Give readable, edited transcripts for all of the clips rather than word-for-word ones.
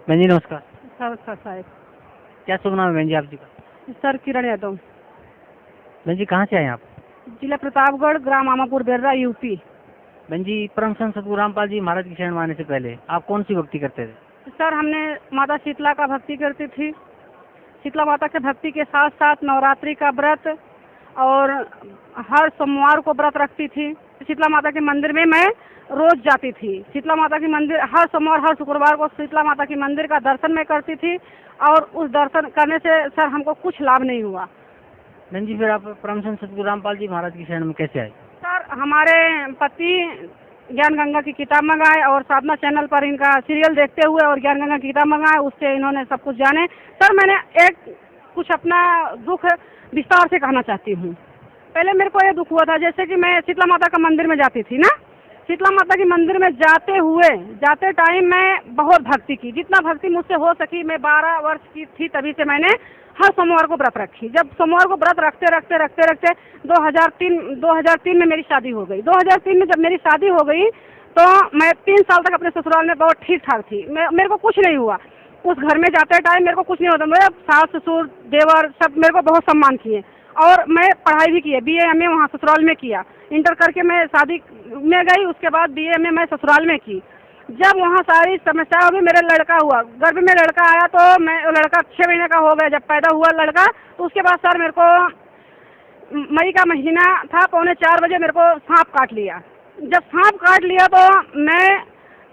बहन जी नमस्कार। नमस्कार साहब। क्या शुभ नाम है बहन जी आप जी का? सर किरण यादव। बहन जी कहाँ से आए आप? जिला प्रतापगढ़, ग्राम आमापुर बेर्रा, यूपी। बहन जी परम संत सतगुरु रामपाल जी महाराज की शरण में आने से पहले आप कौन सी भक्ति करते थे? सर हमने माता शीतला का भक्ति करती थी। शीतला माता के भक्ति के साथ साथ नवरात्रि का व्रत और हर सोमवार को व्रत रखती थी। शीतला माता के मंदिर में मैं रोज जाती थी। शीतला माता की मंदिर हर सोमवार हर शुक्रवार को शीतला माता की मंदिर का दर्शन मैं करती थी और उस दर्शन करने से सर हमको कुछ लाभ नहीं हुआ। बहन जी फिर आप परम संत सतगुरु रामपाल जी महाराज की शरण में कैसे आए? सर हमारे पति ज्ञान गंगा की किताब मंगाए और साधना चैनल पर इनका सीरियल देखते हुए और ज्ञान गंगा की किताब मंगाए, उससे इन्होंने सब कुछ जाने। सर मैंने एक कुछ अपना दुख विस्तार से कहना चाहती हूँ। पहले मेरे को ये दुख हुआ था, जैसे कि मैं शीतला माता का मंदिर में जाती थी ना, शीतला माता के मंदिर में जाते टाइम मैं बहुत भक्ति की, जितना भक्ति मुझसे हो सकी। मैं 12 वर्ष की थी तभी से मैंने हर सोमवार को व्रत रखी। जब सोमवार को व्रत रखते 2003 में मेरी शादी हो गई। 2003 में जब मेरी शादी हो गई तो मैं 3 साल तक अपने ससुराल में बहुत ठीक ठाक थी। मेरे को कुछ नहीं हुआ उस घर में जाते टाइम, मेरे को कुछ नहीं होता। मेरे सास ससुर देवर सब मेरे को बहुत सम्मान किए और मैं पढ़ाई भी की है, BA MA वहाँ ससुराल में किया। इंटर करके मैं शादी में गई, उसके बाद BA MA मैं ससुराल में की। जब वहाँ सारी समस्या होगी, मेरा लड़का हुआ, गर्भ में लड़का आया तो मैं लड़का 6 महीने का हो गया। जब पैदा हुआ लड़का तो उसके बाद सर मेरे को मई का महीना था, 3:45 बजे मेरे को सांप काट लिया। जब सांप काट लिया तो मैं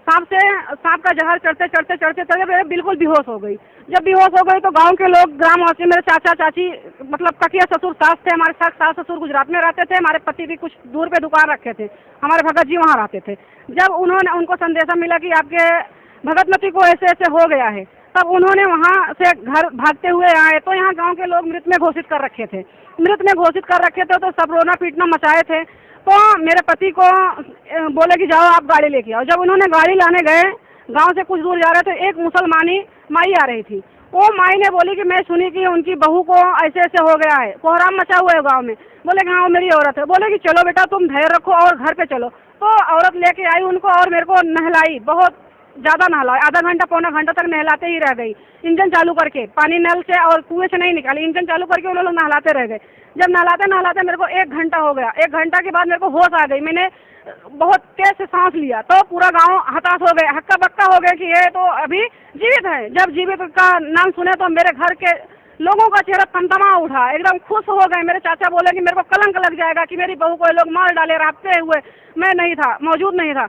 सांप का जहर चढ़ते मैं बिल्कुल बेहोश हो गई। जब बेहोश हो गई तो गांव के लोग, ग्रामवासी, मेरे चाचा चाची, मतलब ककिया ससुर सास थे, हमारे सास ससुर गुजरात में रहते थे, हमारे पति भी कुछ दूर पे दुकान रखे थे, हमारे भगत जी वहाँ रहते थे। जब उनको संदेशा मिला कि आपके भगतमती को ऐसे ऐसे हो गया है, तब उन्होंने वहाँ से घर भागते हुए आए। तो यहाँ गाँव के लोग मृत में घोषित कर रखे थे तो सब रोना पीटना मचाए थे। तो मेरे पति को बोले कि जाओ आप गाड़ी लेके आओ। जब उन्होंने गाड़ी लाने गए, गांव से कुछ दूर जा रहे थे, एक मुसलमानी माई आ रही थी। वो माई ने बोली कि मैं सुनी कि उनकी बहू को ऐसे ऐसे हो गया है, कोहराम मचा हुआ है गांव में। बोले कि हाँ वो मेरी औरत है। बोले कि चलो बेटा तुम धैर्य रखो और घर पे चलो। तो औरत लेके आई उनको और मेरे को नहलाई, बहुत ज़्यादा नहलाई, आधा घंटा पौना घंटा तक नहलाते ही रह गई। इंजन चालू करके, पानी नल से और कुएं से नहीं निकाली, इंजन चालू करके उन्होंने नहलाते रह गए। जब नहलाते मेरे को 1 घंटा हो गया। 1 घंटा के बाद मेरे को होश आ गई। मैंने बहुत तेज से सांस लिया तो पूरा गांव हताश हो गया, हक्का बक्का हो गया कि ये तो अभी जीवित है। जब जीवित का नाम सुने तो मेरे घर के लोगों का चेहरा तमतमा उठा, एकदम खुश हो गए। मेरे चाचा बोले कि मेरे को कलंक लग जाएगा कि मेरी बहू को ये लोग मार डाले, रास्ते हुए मैं नहीं था, मौजूद नहीं था।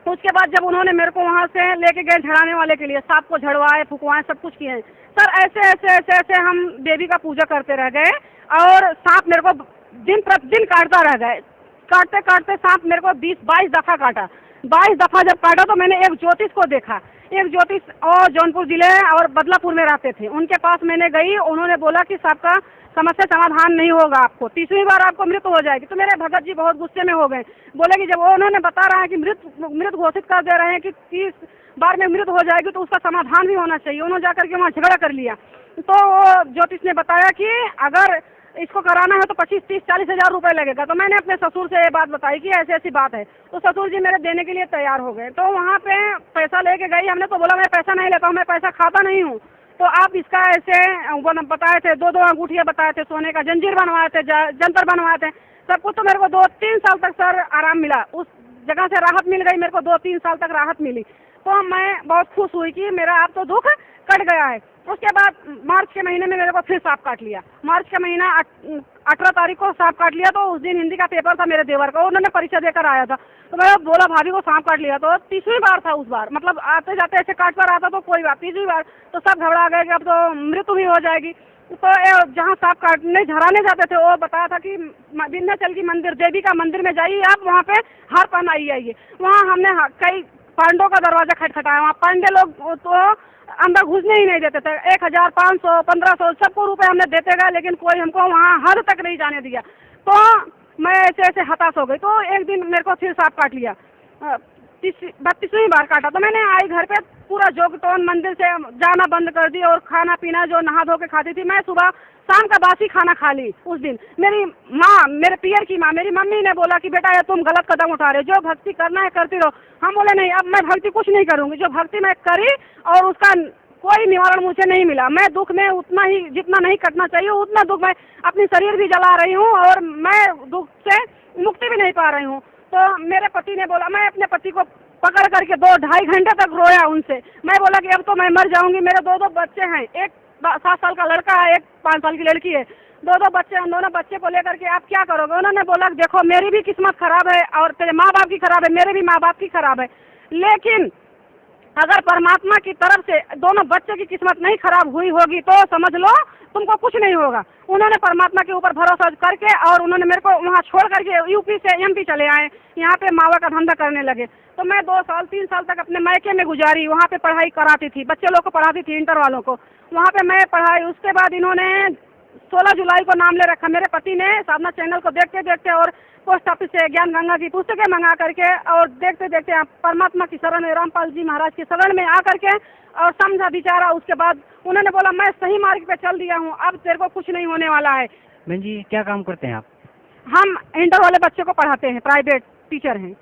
उसके बाद जब उन्होंने मेरे को वहाँ से लेके गए झड़ाने वाले के लिए, सांप को झड़वाए, फुकवाए, सब कुछ किए। सर ऐसे हम देवी का पूजा करते रह गए और सांप मेरे को दिन प्रतिदिन काटता रह गए। काटते सांप मेरे को 20-22 दफ़ा काटा। 22 दफ़ा जब काटा तो मैंने एक ज्योतिष को देखा। एक ज्योतिष और जौनपुर जिले और बदलापुर में रहते थे, उनके पास मैंने गई। उन्होंने बोला कि सांप का समस्या समाधान नहीं होगा, आपको 30वीं बार आपको मृत्यु हो जाएगी। तो मेरे भगत जी बहुत गुस्से में हो गए, बोले कि जब उन्होंने बता रहा है कि मृत घोषित कर दे रहे हैं कि 30 बार में मृत्यु हो जाएगी तो उसका समाधान भी होना चाहिए। उन्होंने जाकर के वहाँ झगड़ा कर लिया। तो ज्योतिष ने बताया कि अगर इसको कराना है तो 25-30-40 हज़ार रुपये लगेगा। तो मैंने अपने ससुर से ये बात बताई कि ऐसी ऐसी बात है। तो ससुर जी मेरे देने के लिए तैयार हो गए। तो वहाँ पे पैसा लेके गई। हमने तो बोला मैं पैसा नहीं लेता हूँ, मैं पैसा खाता नहीं हूँ। तो आप इसका ऐसे बताए थे, 2-2 अंगूठियाँ बताए थे, सोने का जंजीर बनवाए थे, जंतर बनवाए थे, सब कुछ। तो मेरे को 2-3 साल तक सर आराम मिला, उस जगह से राहत मिल गई। मेरे को 2-3 साल तक राहत मिली। तो मैं बहुत खुश हुई कि मेरा अब तो दुख कट गया है। उसके बाद मार्च के महीने में मेरे को फिर सांप काट लिया। मार्च का महीना 18 तारीख को सांप काट लिया। तो उस दिन हिंदी का पेपर था मेरे देवर का, उन्होंने परीक्षा देकर आया था। तो मैं बोला भाभी को सांप काट लिया। तो 30वीं बार था उस बार, मतलब आते जाते ऐसे काट पर आता तो कोई बात। 30वीं बार तो सब घबरा गए कि अब तो मृत्यु भी हो जाएगी। तो जहाँ सांप काटने झड़ाने जाते थे वो बताया था कि विंध्याचल की मंदिर, देवी का मंदिर में जाइए, आप वहाँ पे हार पहनाइए आइए। वहाँ हमने कई पांडों का दरवाजा खटखटाया। वहाँ पांडे लोग तो अंदर घुसने ही नहीं देते थे। 1000, 500, 1500 सबको रुपए हमने देते गए, लेकिन कोई हमको वहाँ हद तक नहीं जाने दिया। तो मैं ऐसे हताश हो गई। तो एक दिन मेरे को फिर सांप काट लिया, 32वीं बार काटा। तो मैंने आई घर पे पूरा जोगटोन मंदिर से जाना बंद कर दी और खाना पीना जो नहा धो के खाती थी, मैं सुबह शाम का बासी खाना खा ली उस दिन। मेरी माँ, मेरे पियर की माँ, मेरी मम्मी ने बोला कि बेटा ये तुम गलत कदम उठा रहे हो, जो भक्ति करना है करती रहो। हम बोले नहीं, अब मैं भक्ति कुछ नहीं करूँगी। जो भक्ति मैं करी और उसका कोई निवारण मुझे नहीं मिला। मैं दुख में उतना ही, जितना नहीं कटना चाहिए उतना दुख मैं अपनी शरीर भी जला रही हूँ और मैं दुख से मुक्ति भी नहीं पा रही हूँ। तो मेरे पति ने बोला, मैं अपने पति को पकड़ करके 2-2.5 घंटे तक रोया उनसे। मैं बोला कि अब तो मैं मर जाऊंगी। मेरे 2 बच्चे हैं, एक 7 साल का लड़का है, एक 5 साल की लड़की है। 2 बच्चे हैं, दोनों बच्चे को लेकर के आप क्या करोगे? उन्होंने बोला देखो मेरी भी किस्मत खराब है और तेरे माँ बाप की खराब है, मेरे भी माँ बाप की खराब है, लेकिन अगर परमात्मा की तरफ से दोनों बच्चे की किस्मत नहीं खराब हुई होगी तो समझ लो तुमको कुछ नहीं होगा। उन्होंने परमात्मा के ऊपर भरोसा करके और उन्होंने मेरे को वहाँ छोड़ करके यूपी से एमपी चले आए, यहाँ पे मावा का धंधा करने लगे। तो मैं 2 साल 3 साल तक अपने मायके में गुजारी, वहाँ पे पढ़ाई कराती थी, बच्चे लोग को पढ़ाती थी, इंटर वालों को वहाँ पे मैं पढ़ाई। उसके बाद इन्होंने 16 जुलाई को नाम ले रखा मेरे पति ने। साधना चैनल को देखते देखते और पोस्ट ऑफिस से ज्ञान गंगा की पुस्तकें मंगा करके और देखते देखते परमात्मा की शरण में, रामपाल जी महाराज की शरण में आ करके और समझा विचारा। उसके बाद उन्होंने बोला मैं सही मार्ग पे चल दिया हूँ, अब तेरे को कुछ नहीं होने वाला है। बहन जी क्या काम करते हैं आप? हम इंटर वाले बच्चे को पढ़ाते हैं, प्राइवेट टीचर हैं।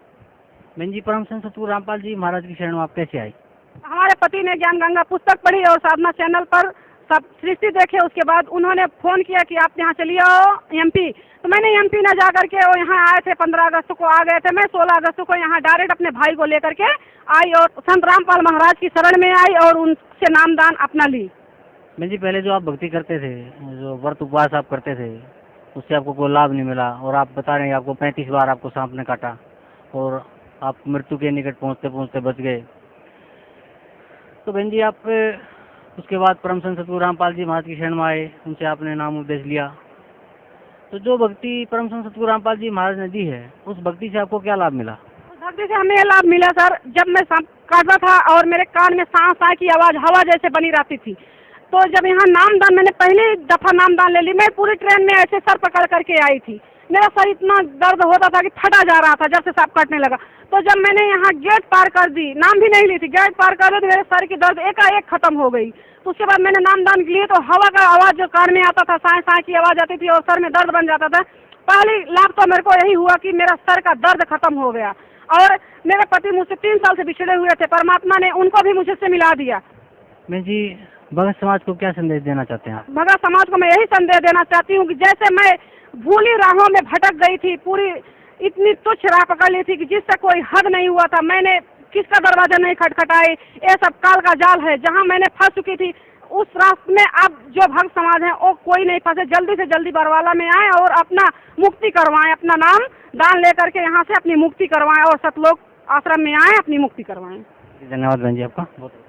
बहन जी परम संत सतगुरु रामपाल जी महाराज की शरण में आप कैसे आई? हमारे पति ने ज्ञान गंगा पुस्तक पढ़ी और साधना चैनल पर सब सृष्टि देखे। उसके बाद उन्होंने फ़ोन किया कि आप यहाँ चलिए आओ एमपी। तो मैंने एमपी न जा करके वो यहाँ आए थे, 15 अगस्त को आ गए थे। मैं 16 अगस्त को यहाँ डायरेक्ट अपने भाई को लेकर के आई और संत रामपाल महाराज की शरण में आई और उनसे नामदान अपना ली। बहन जी पहले जो आप भक्ति करते थे, जो व्रत उपवास आप करते थे, उससे आपको कोई लाभ नहीं मिला और आप बता रहे हैं आपको 35 बार आपको सांप ने काटा और आप मृत्यु के निकट पहुँचते पहुँचते बच गए। तो बहन जी आप उसके बाद परम संत सतगुरु रामपाल जी महाराज की शरण में आए, उनसे आपने नाम उपदेश लिया। तो जो भक्ति परम संत सतगुरु रामपाल जी महाराज ने दी है, उस भक्ति से आपको क्या लाभ मिला? उस भक्ति से हमें लाभ मिला सर, जब मैं सांप काटता था और मेरे कान में सांस सा की आवाज़ हवा जैसे बनी रहती थी, तो जब यहाँ नामदान, मैंने पहली दफ़ा नामदान ले ली, मैं पूरी ट्रेन में ऐसे सर पकड़ करके आई थी। मेरा सर इतना दर्द होता था कि फटा जा रहा था जब से सांप काटने लगा। तो जब मैंने यहाँ गेट पार कर दी, नाम भी नहीं ली थी, गेट पार कर दी तो मेरे सर की दर्द एकाएक खत्म हो गई। तो उसके बाद मैंने नामदान लिए तो हवा का आवाज़ जो कान में आता था, साए साए की आवाज़ आती थी और सर में दर्द बन जाता था। पहली लाभ तो मेरे को यही हुआ कि मेरा सर का दर्द खत्म हो गया। और मेरे पति मुझसे 3 साल से बिछड़े हुए थे, परमात्मा ने उनको भी मुझसे मिला दिया। मैं जी भगत समाज को क्या संदेश देना चाहते हैं आप? भगत समाज को मैं यही संदेश देना चाहती हूँ कि जैसे मैं भूली राहों में भटक गई थी, पूरी इतनी तुच्छ राह पकड़ ली थी कि जिससे कोई हद नहीं हुआ था, मैंने किसका दरवाजा नहीं खटखटाई, ये सब काल का जाल है। जहाँ मैंने फंस चुकी थी उस रास्ते में अब जो भक्त समाज है वो कोई नहीं फंसे, जल्दी से जल्दी बरवाला में आए और अपना मुक्ति करवाएं, अपना नाम दान लेकर के यहाँ से अपनी मुक्ति करवाएं और सतलोक आश्रम में आए, अपनी मुक्ति करवाएं। धन्यवाद बहन जी आपका बहुत।